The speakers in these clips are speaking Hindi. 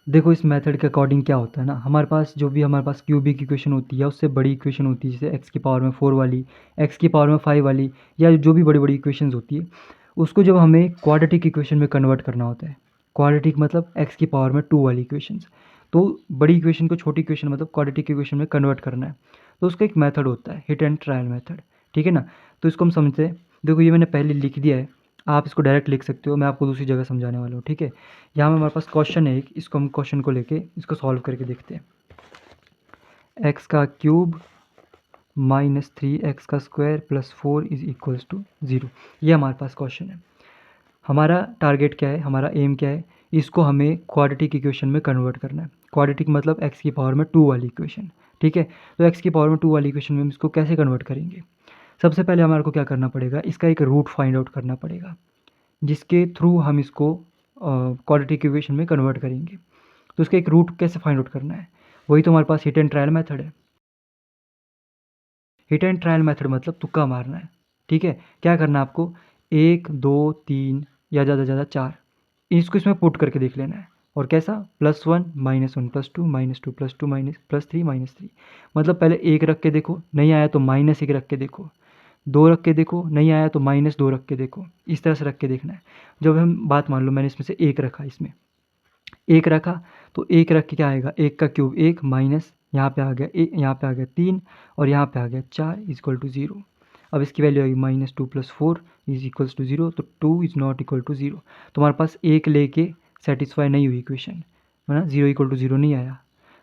देखो इस मेथड के अकॉर्डिंग क्या होता है ना, हमारे पास क्यूबिक इक्वेशन होती है, उससे बड़ी इक्वेशन होती है जैसे एक्स की पावर में 4 वाली, एक्स की पावर में 5 वाली, या जो भी बड़ी बड़ी इक्वेशंस होती है, उसको जब हमें क्वाड्रेटिक इक्वेशन में कन्वर्ट करना होता है, क्वाड्रेटिक मतलब एक्स की पावर में 2 वाली इक्वेशंस, तो बड़ी इक्वेशन को छोटी इक्वेशन मतलब क्वाड्रेटिक इक्वेशन में कन्वर्ट करना है, तो उसका एक मेथड होता है हिट एंड ट्रायल मेथड। ठीक है ना, तो इसको हम समझते हैं। देखो ये मैंने पहले लिख दिया है, आप इसको डायरेक्ट लिख सकते हो, मैं आपको दूसरी जगह समझाने वाला हूँ। ठीक है, यहाँ में हमारे पास क्वेश्चन है एक, इसको हम क्वेश्चन को लेके इसको सॉल्व करके देखते हैं। एक्स का क्यूब माइनस 3 एक्स का square plus 4 is equals to 0, ये हमारे पास क्वेश्चन है। हमारा टारगेट क्या है, हमारा एम क्या है, इसको हमें क्वाड्रेटिक इक्वेशन में कन्वर्ट करना है। क्वाड्रेटिक मतलब एक्स की पावर में 2 वाली इक्वेशन। ठीक है, तो एक्स की पावर में 2 वाली इक्वेशन में हम इसको कैसे कन्वर्ट करेंगे। सबसे पहले हमारे को क्या करना पड़ेगा, इसका एक रूट फाइंड आउट करना पड़ेगा, जिसके थ्रू हम इसको क्वाड्रेटिक इक्वेशन में कन्वर्ट करेंगे। तो उसका एक रूट कैसे फाइंड आउट करना है, वही तो हमारे पास हिट एंड ट्रायल मेथड है। हिट एंड ट्रायल मेथड मतलब तुक्का मारना है। ठीक है, क्या करना है आपको, 1 2 3 या ज़्यादा से ज़्यादा 4, इसको इसमें पुट करके देख लेना है। और कैसा, +1 -1 +2 -2 +2 +3 -3, मतलब पहले 1 रख के देखो, नहीं आया तो -1 रख के देखो, 2 रख के देखो, नहीं आया तो -2 रख के देखो, इस तरह से रख के देखना है। जब हम बात मान लो मैंने इसमें से 1 रखा, इसमें 1 रखा, तो 1 रख के क्या आएगा, 1 का क्यूब 1 माइनस यहाँ पे आ गया यहाँ पे आ गया 3 और यहाँ पे आ गया 4 इक्वल टू 0। अब इसकी वैल्यू आएगी -2 + 4 इज इक्वल्स टू 0, तो 2 इज़ नॉट इक्वल टू 0। तो हमारे पास 1 लेके सेटिस्फाई नहीं हुई इक्वेशन, है ना, 0 इक्वल टू 0 नहीं आया।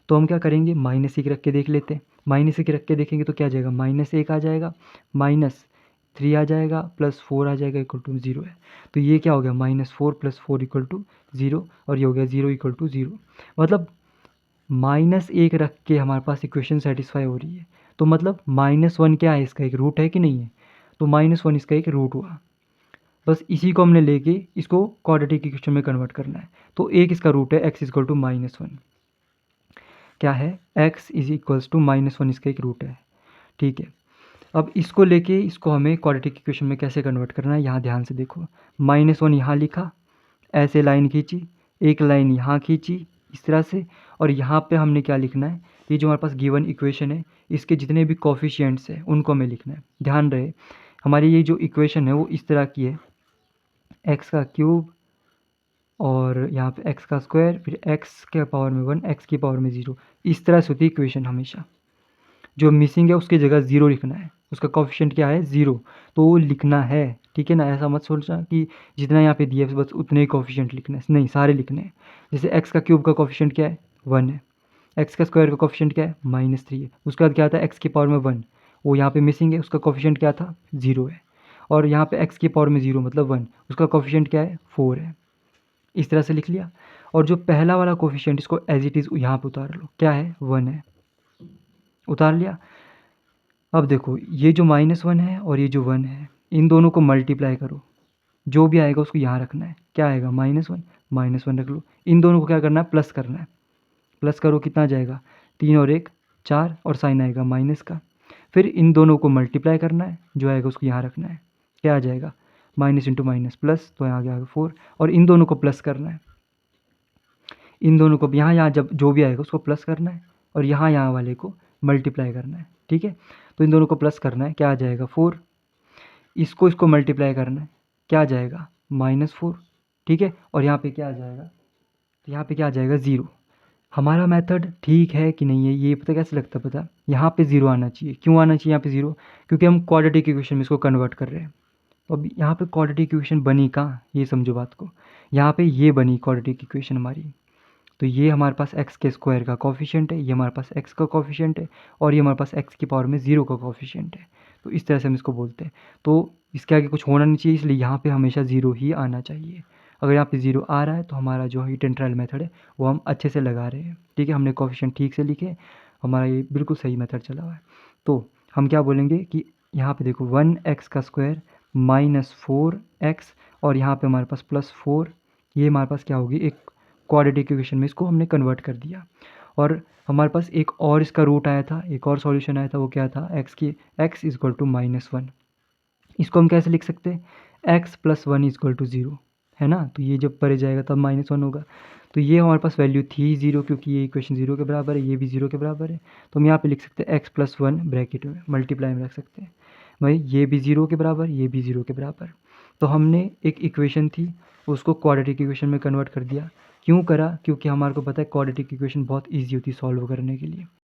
तो हम क्या करेंगे, -1 रख के देख लेते हैं। -1 रख के देखेंगे तो क्या आ जाएगा, -1 आ जाएगा, -3 आ जाएगा, +4 आ जाएगा, इक्वल टू 0 है। तो ये क्या हो गया, -4 + 4 इक्वल टू 0, और ये हो गया 0 इक्वल टू 0। मतलब -1 रख के हमारे पास इक्वेशन सेटिस्फाई हो रही है, तो मतलब -1 क्या है, इसका एक रूट है कि नहीं है, तो -1 इसका एक रूट हुआ। बस इसी को हमने लेके इसको क्वाड्रेटिक इक्वेशन में कन्वर्ट करना है। तो एक इसका रूट है x इक्वल टू -1, क्या है, x इज इक्वल्स टू -1 इसका एक रूट है। ठीक है, अब इसको लेके इसको हमें क्वाड्रेटिक इक्वेशन में कैसे कन्वर्ट करना है, यहाँ ध्यान से देखो। -1 यहाँ लिखा, ऐसे लाइन खींची, एक लाइन यहाँ खींची इस तरह से, और यहाँ पे हमने क्या लिखना है, ये जो हमारे पास गिवन इक्वेशन है, इसके जितने भी कोफिशिएंट्स हैं उनको हमें लिखना है। ध्यान रहे हमारी ये जो इक्वेशन है वो इस तरह की है, एक्स का क्यूब और यहाँ पे एक्स का स्क्वायर, फिर एक्स के पावर में 1 एक्स की पावर में 0, इस तरह से होती है इक्वेशन हमेशा। जो मिसिंग है उसकी जगह 0 लिखना है, उसका कोफिशिएंट क्या है, 0, तो वो लिखना है। ठीक है ना, ऐसा मत सोचना कि जितना यहाँ पे दिया है बस उतने ही कोफिशिएंट लिखने हैं, नहीं, सारे लिखने हैं। जैसे एक्स का क्यूब का कोफिशिएंट क्या है, 1 है, एक्स का स्क्वायर का कोफिशिएंट क्या है, -3 है, उसके बाद क्या था, एक्स की पावर में 1, वो यहाँ पे मिसिंग है, उसका कोफिशिएंट क्या था, 0 है, और यहाँ पे एक्स की पावर में 0 मतलब 1, उसका कोफिशिएंट क्या है, 4 है। इस तरह से लिख लिया, और जो पहला वाला कोफिशिएंट इसको एज इट इज़ यहाँ पे उतार लो, क्या है, 1 है, उतार लिया। अब देखो ये जो -1 है और ये जो 1 है, इन दोनों को मल्टीप्लाई करो, जो भी आएगा उसको यहाँ रखना है, क्या आएगा, -1 रख लो। इन दोनों को क्या करना है, प्लस करना है, प्लस करो, कितना आ जाएगा, 3 और 1 4, और साइन आएगा माइनस का। फिर इन दोनों को मल्टीप्लाई करना है, जो आएगा उसको यहाँ रखना है, क्या आ जाएगा, माइनस इंटू माइनस प्लस, तो यहाँ आ गया 4, और इन दोनों को प्लस करना है, इन दोनों को यहाँ यहाँ जब जो भी आएगा उसको प्लस करना है, और यहाँ यहाँ वाले को मल्टीप्लाई करना है। ठीक है, तो इन दोनों को प्लस करना है, क्या आ जाएगा, 4, इसको इसको मल्टीप्लाई करना है, क्या आ जाएगा, -4। ठीक है, और यहाँ पे क्या आ जाएगा, तो यहाँ पे क्या आ जाएगा, 0। हमारा मेथड ठीक है कि नहीं है, ये पता कैसे लगता है, पता, यहाँ पे 0 आना चाहिए। क्यों आना चाहिए यहाँ पे 0, क्योंकि हम क्वाड्रेटिक इक्वेशन में इसको कन्वर्ट कर रहे हैं। तो अब यहाँ पे क्वाड्रेटिक इक्वेशन बनी कहाँ, ये समझो बात को, यहाँ पे ये बनी क्वाड्रेटिक इक्वेशन हमारी। तो ये हमारे पास एक्स के स्क्वायर का कोफिशिएंट है, ये हमारे पास एक्स का कोफिशिएंट है, और ये हमारे पास एक्स की पावर में 0 का कोफिशिएंट है। तो इस तरह से हम इसको बोलते हैं। तो इसके आगे कुछ होना नहीं चाहिए, इसलिए यहाँ पे हमेशा 0 ही आना चाहिए। अगर यहाँ पे 0 आ रहा है तो हमारा जो हिट एंड ट्रायल मेथड है वो हम अच्छे से लगा रहे हैं। ठीक है, हमने कोफिशिएंट ठीक से लिखे, हमारा ये बिल्कुल सही मेथड चला हुआ है। तो हम क्या बोलेंगे कि यहाँ पे देखो 1 एक्स का स्क्वायर -4 एक्स, और यहाँ पे हमारे पास +4, ये हमारे पास क्या होगी, एक क्वाड्रेटिक इक्वेशन में इसको हमने कन्वर्ट कर दिया। और हमारे पास एक और इसका रूट आया था, एक और सॉल्यूशन आया था, वो क्या था, एक्स इक्वल टू -1। इसको हम कैसे लिख सकते हैं, x + 1 = 0, है ना। तो ये जब परे जाएगा तब -1 होगा। तो ये हमारे पास वैल्यू थी 0 क्योंकि ये इक्वेशन 0 के बराबर है, ये भी 0 के बराबर है। तो हम यहाँ पे लिख सकते हैं x+1 ब्रैकेट में मल्टीप्लाई में रख सकते हैं। भाई ये भी 0 के बराबर, ये भी 0 के बराबर। तो हमने एक इक्वेशन थी उसको क्वाड्रेटिक इक्वेशन में कन्वर्ट कर दिया। क्यों करा? क्योंकि हमारे को पता है क्वाड्रेटिक इक्वेशन बहुत ईजी होती है सॉल्व करने के लिए।